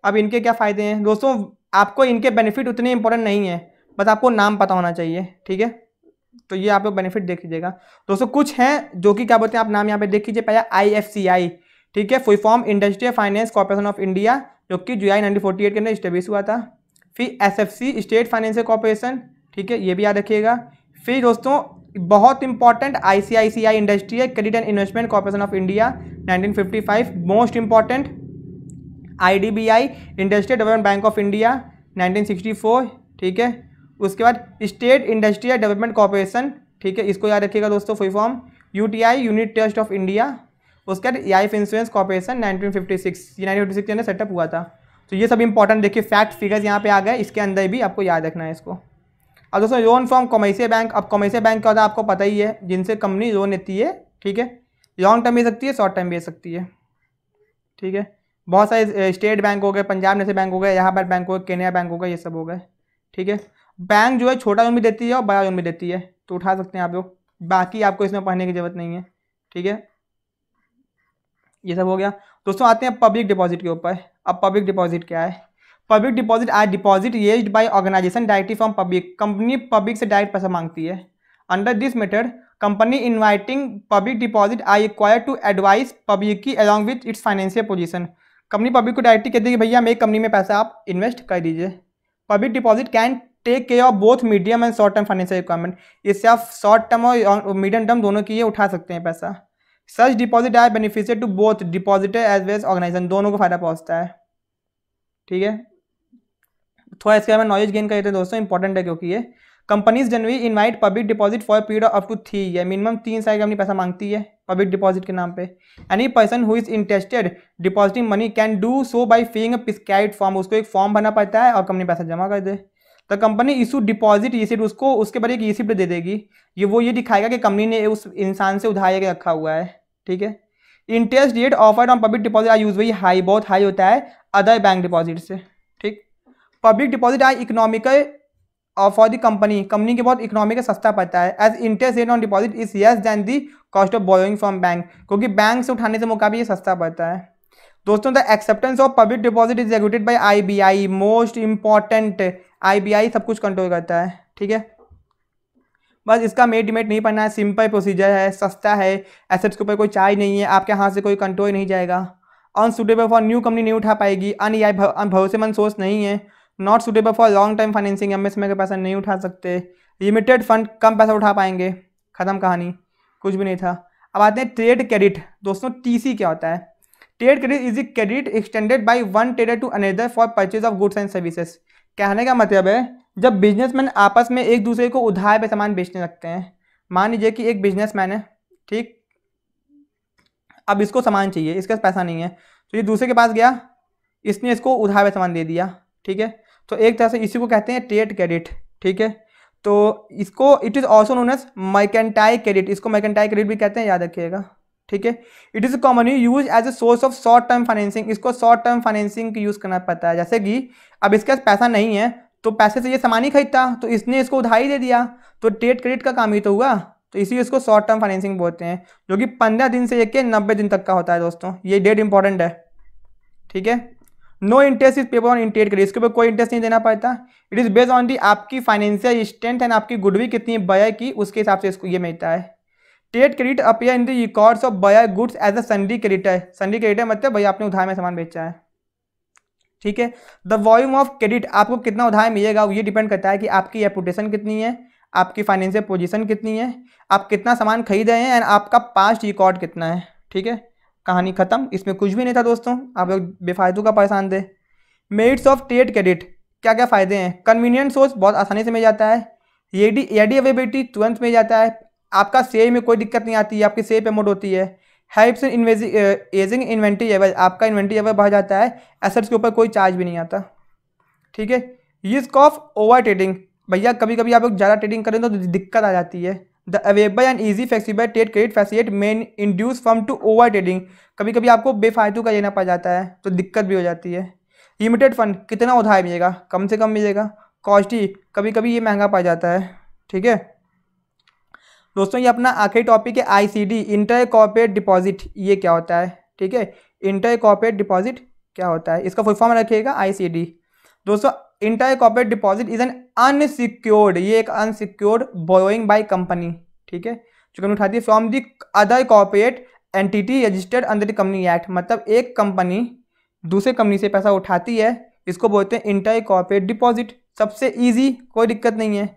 अब इनके क्या फ़ायदे हैं दोस्तों, आपको इनके बेनिफिट उतने इंपॉर्टेंट नहीं है, बस आपको नाम पता होना चाहिए, ठीक है। तो ये आप लोग बेनिफिट देख लीजिएगा दोस्तों। कुछ हैं जो कि क्या बोलते हैं, आप नाम यहाँ पे देख लीजिए। पहले IFCI, ठीक है, full form industrial finance corporation of India, जो कि जुलाई 1948 के अंदर स्टेब्लिश हुआ था। फिर SFC स्टेट फाइनेंशियल कॉर्पोरेशन, ठीक है, ये भी याद रखिएगा। फिर दोस्तों बहुत important ICICI industrial credit and investment corporation of India 1955, most important IDBI industrial development bank of India 1964, ठीक है। उसके बाद स्टेट इंडस्ट्रियल डेवलपमेंट कॉर्पोरेशन, ठीक है, इसको याद रखिएगा दोस्तों, full form UTI unit trust of India. उसके बाद लाइफ इंश्योरेंस कॉर्पोरेशन 1956, ये 1956 के अंदर सेटअप हुआ था। तो ये सब इंपॉर्टेंट देखिए फैक्ट फिगर्स यहाँ पे आ गए, इसके अंदर भी आपको याद रखना है इसको। अब दोस्तों लोन फ्रॉम कमर्शियल बैंक, अब कमर्शियल बैंक क्या होता है आपको पता ही है, जिनसे कंपनी लोन लेती है, ठीक है। लॉन्ग टर्म भी सकती है, शॉर्ट टर्म भी सकती है, ठीक है। बहुत सारे स्टेट बैंक हो गए, पंजाब नेशनल बैंक हो गए, इलाहाबाद बैंक हो गए, केनरा बैंक हो गए, ये सब हो गए, ठीक है। बैंक जो है छोटा लोन भी देती है और बड़ा लोन भी देती है, तो उठा सकते हैं आप लोग, बाकी आपको इसमें पढ़ने की जरूरत नहीं है, ठीक है। ये सब हो गया दोस्तों। आते हैं पब्लिक डिपॉजिट के ऊपर। अब पब्लिक डिपॉजिट क्या है, public deposit are deposit used by organisation directly from public, company public से डायरेक्ट पैसा मांगती है। Under this method company inviting public deposit are required to advise public along with its financial position. Company public को directly कहती है कि भैया मेरी कंपनी में पैसा आप इन्वेस्ट कर दीजिए। Public deposit can take care of both medium and short term financial requirement, इससे आप शॉर्ट टर्म और मीडियम टर्म दोनों की ये उठा सकते हैं पैसा। Such deposit are beneficial to both depositor as well as organisation, दोनों को फायदा पहुंचता है। ठीक है, थोड़ा इसके बारे में नॉलेज गेन करते हैं दोस्तों, इंपॉर्टेंट है क्योंकि ये companies generally invite public deposit for period up to 3 year, minimum 3 साल की अपनी पैसा मांगती है पब्लिक डिपॉजिट के नाम पे। Any person who is interested depositing money can do so by filling a prescribed form, उसको एक फॉर्म भरना पड़ता है और कंपनी पैसा जमा कर दे। The company issue deposit receipt, उसको उसके बाद एक रिसिप्ट दे देगी, ये दिखाएगा कि कंपनी ने उस इंसान से उधार के रखा हुआ है। ठीक है, interest rate offered on public deposit are usually high, बहुत हाई होता है अदर बैंक डिपॉजिट से। ठीक, public deposit are economical for the company, company के बहुत इकोनॉमिकल सस्ता पड़ता है। As interest rate on deposit is less than the cost of borrowing from bank, क्योंकि बैंक से उठाने से मुकाबले ये सस्ता पड़ता है। दोस्तों the acceptance of public deposit is regulated by IBI, most important, IBI सब कुछ कंट्रोल करता है। ठीक है, बस इसका मेड डिमेट नहीं पढ़ना है, सिंपल प्रोसीजर है, सस्ता है, एसेट्स के ऊपर कोई चार्ज नहीं है, आपके हाथ से कोई कंट्रोल नहीं जाएगा। अनसुटेबल फॉर न्यू कंपनी नहीं उठा पाएगी, भरोसेमंद सोर्स नहीं है। Not suitable for long time financing, लंबे समय का पैसा नहीं उठा सकते। लिमिटेड फंड, कम पैसा उठा पाएंगे, खत्म कहानी, कुछ भी नहीं था। अब आते हैं ट्रेड क्रेडिट। दोस्तों टीसी क्या होता है? Trade credit is the credit extended by one trader to another for purchase of goods and services. कहने का मतलब है जब बिजनेसमैन आपस में एक दूसरे को उधार पे सामान बेचने लगते हैं। मान लीजिए कि एक बिजनेसमैन है, ठीक, अब इसको सामान चाहिए, इसके पास पैसा नहीं है, तो ये दूसरे के पास गया, इसने इसको उधार पे सामान दे दिया। ठीक है, तो एक तरह से इसी को कहते हैं ट्रेड क्रेडिट। ठीक है, तो इसको it is also known as mercantile credit, इसको मर्केंटाइल क्रेडिट भी कहते हैं, याद रखिएगा। ठीक है, it is commonly use as a source of short term financing, इसको शॉर्ट टर्म फाइनेंसिंग यूज़ करना पड़ता है। जैसे कि अब इसके पास पैसा नहीं है तो पैसे से ये सामान ही खरीदता, तो इसने इसको उधारी दे दिया, तो ट्रेड क्रेडिट का काम ही तो हुआ, तो इसी इसको शॉर्ट टर्म फाइनेंसिंग बोलते हैं, जो कि 15 दिन से लेकर 90 दिन तक का होता है। दोस्तों ये डेट इंपॉर्टेंट है। ठीक है, no interest is paper on in trade credit, इसके ऊपर कोई इंटरेस्ट नहीं देना पड़ता। It is based on the आपकी फाइनेंशियल स्ट्रेंथ एंड आपकी गुडविल कितनी बयर की, उसके हिसाब से इसको ये मिलता है। Trade credit appear in the records of buyer goods as a sundry creditor, sundry creditor मतलब भैया आपने उधार में सामान बेचा है। ठीक है, द वॉल्यूम ऑफ क्रेडिट, आपको कितना उधार मिलेगा ये डिपेंड करता है कि आपकी रेपुटेशन कितनी है, आपकी फाइनेंशियल पोजीशन कितनी है, आप कितना सामान खरीद रहे हैं एंड आपका पास्ट रिकॉर्ड कितना है। ठीक है, कहानी खत्म, इसमें कुछ भी नहीं था दोस्तों, आप लोग बेफायदों का परेशान थे। मेरिट्स ऑफ ट्रेड क्रेडिट, क्या क्या फ़ायदे हैं? कन्वीनियंट सोर्स, बहुत आसानी से मिल जाता है। एडी अवेलेबिलिटी, तुरंत मिल जाता है। आपका सेल में कोई दिक्कत नहीं आती है, आपकी सेल प्रमोट होती है। Helps in ageing inventory level, आपका इन्वेंट्री लेवल बढ़ जाता है, एसेट्स के ऊपर कोई चार्ज भी नहीं आता। ठीक है, रिस्क ऑफ ओवर ट्रेडिंग, भैया कभी कभी आप लोग ज़्यादा ट्रेडिंग करें तो दिक्कत आ जाती है। The available and easy flexible trade credit facility men induce from to over trading, कभी कभी आपको बेफायदों का लेना पड़ जाता है तो दिक्कत भी हो जाती है। लिमिटेड फंड, कितना उधार मिलेगा, कम से कम मिलेगा। कॉस्टली, कभी कभी ये महंगा पड़ जाता है। ठीक है दोस्तों, ये अपना आखिरी टॉपिक है आईसीडी, इंटर कॉर्पोरेट डिपॉजिट, ये क्या होता है? ठीक है, इंटर कॉर्पोरेट डिपॉजिट क्या होता है, इसका फुल फॉर्म रखिएगा आईसीडी। दोस्तों inter corporate deposit is an unsecured, ये एक अनसिक्योर्ड बोरोइंग बाय कंपनी। ठीक है, जो कंपनी उठाती है from the other corporate entity registered under the company act, मतलब एक कंपनी दूसरे कंपनी से पैसा उठाती है, इसको बोलते हैं इंटर कॉर्पोरेट डिपॉजिट। सबसे ईजी, कोई दिक्कत नहीं है।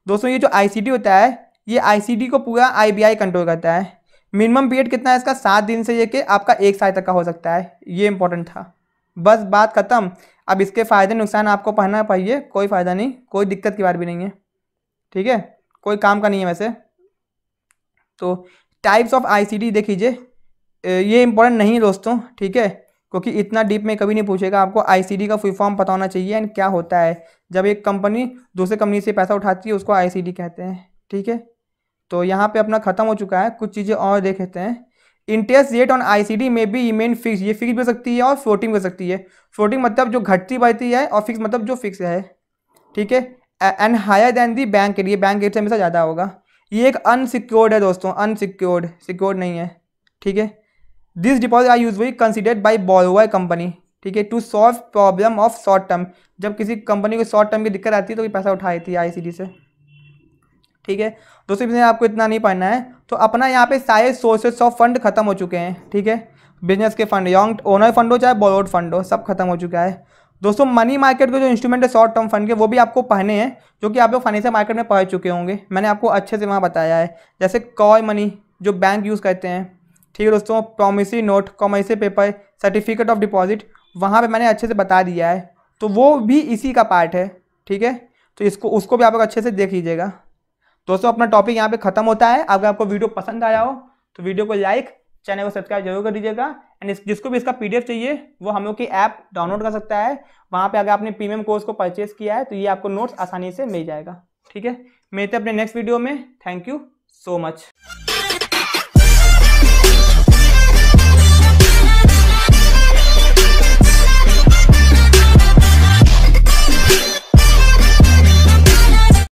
दोस्तों ये जो आईसीडी होता है, ये आईसीडी को पूरा आईबीआई कंट्रोल करता है। मिनिमम पीरियड कितना है इसका? 7 दिन से लेके आपका 1 साल तक का हो सकता है, ये इंपॉर्टेंट था। बस बात खत्म। अब इसके फ़ायदे नुकसान आपको पढ़ना पाइए, कोई फ़ायदा नहीं, कोई दिक्कत की बात भी नहीं है। ठीक है, कोई काम का नहीं है वैसे। तो टाइप्स ऑफ आईसीडी देख लीजिए, ये इंपॉर्टेंट नहीं है दोस्तों। ठीक है, क्योंकि इतना डीप में कभी नहीं पूछेगा, आपको आईसीडी का फुल फॉर्म पता होना चाहिए एंड क्या होता है। जब एक कंपनी दूसरे कंपनी से पैसा उठाती है उसको आईसीडी कहते हैं। ठीक है, तो यहाँ पे अपना खत्म हो चुका है, कुछ चीज़ें और देख लेते हैं। इंटरेस्ट रेट ऑन आईसीडी में भी रिमेन फिक्स, ये फिक्स भी हो सकती है और फ्लोटिंग भी हो सकती है। फ्लोटिंग मतलब जो घटती बढ़ती है और फिक्स मतलब जो फिक्स है। ठीक है, and higher than the bank rate, ये बैंक रेट से हमेशा ज़्यादा होगा। ये एक अनसिक्योर्ड है दोस्तों, अनसिक्योर्ड, सिक्योर्ड नहीं है। ठीक है, this deposit are usually considered by borrower company, ठीक है, to solve problem of short term, जब किसी कंपनी को शॉर्ट टर्म की दिक्कत आती है तो ये पैसा उठाई थी ICD से। ठीक है दोस्तों, इसमें आपको इतना नहीं पढ़ना है। तो अपना यहाँ पे सारे सोर्सेस ऑफ फंड खत्म हो चुके हैं। ठीक है, बिजनेस के फंड, यंग ओनर फंड हो चाहे बोरोड फंड हो, सब खत्म हो चुका है। दोस्तों मनी मार्केट के जो इंस्ट्रूमेंट है शॉर्ट टर्म फंड के, वो भी आपको पढ़ने हैं, जो कि आप लोग फाइनेंशियल मार्केट में पढ़ चुके होंगे, मैंने आपको अच्छे से वहाँ बताया है। जैसे कॉय मनी जो बैंक यूज़ करते हैं, ठीक है दोस्तों, promissory note, commercial paper, certificate of deposit, वहाँ पे मैंने अच्छे से बता दिया है, तो वो भी इसी का पार्ट है। ठीक है, तो उसको भी आप लोग अच्छे से देख लीजिएगा। दोस्तों अपना टॉपिक यहाँ पे खत्म होता है। अगर आपको वीडियो पसंद आया हो तो वीडियो को लाइक, चैनल को सब्सक्राइब जरूर कर दीजिएगा। एंड जिसको भी इसका PDF चाहिए वो हम लोग की ऐप डाउनलोड कर सकता है। वहाँ पे अगर आपने प्रीमियम कोर्स को परचेज किया है तो ये आपको नोट्स आसानी से मिल जाएगा। ठीक है, मिलते हैं अपने नेक्स्ट वीडियो में। Thank you so much.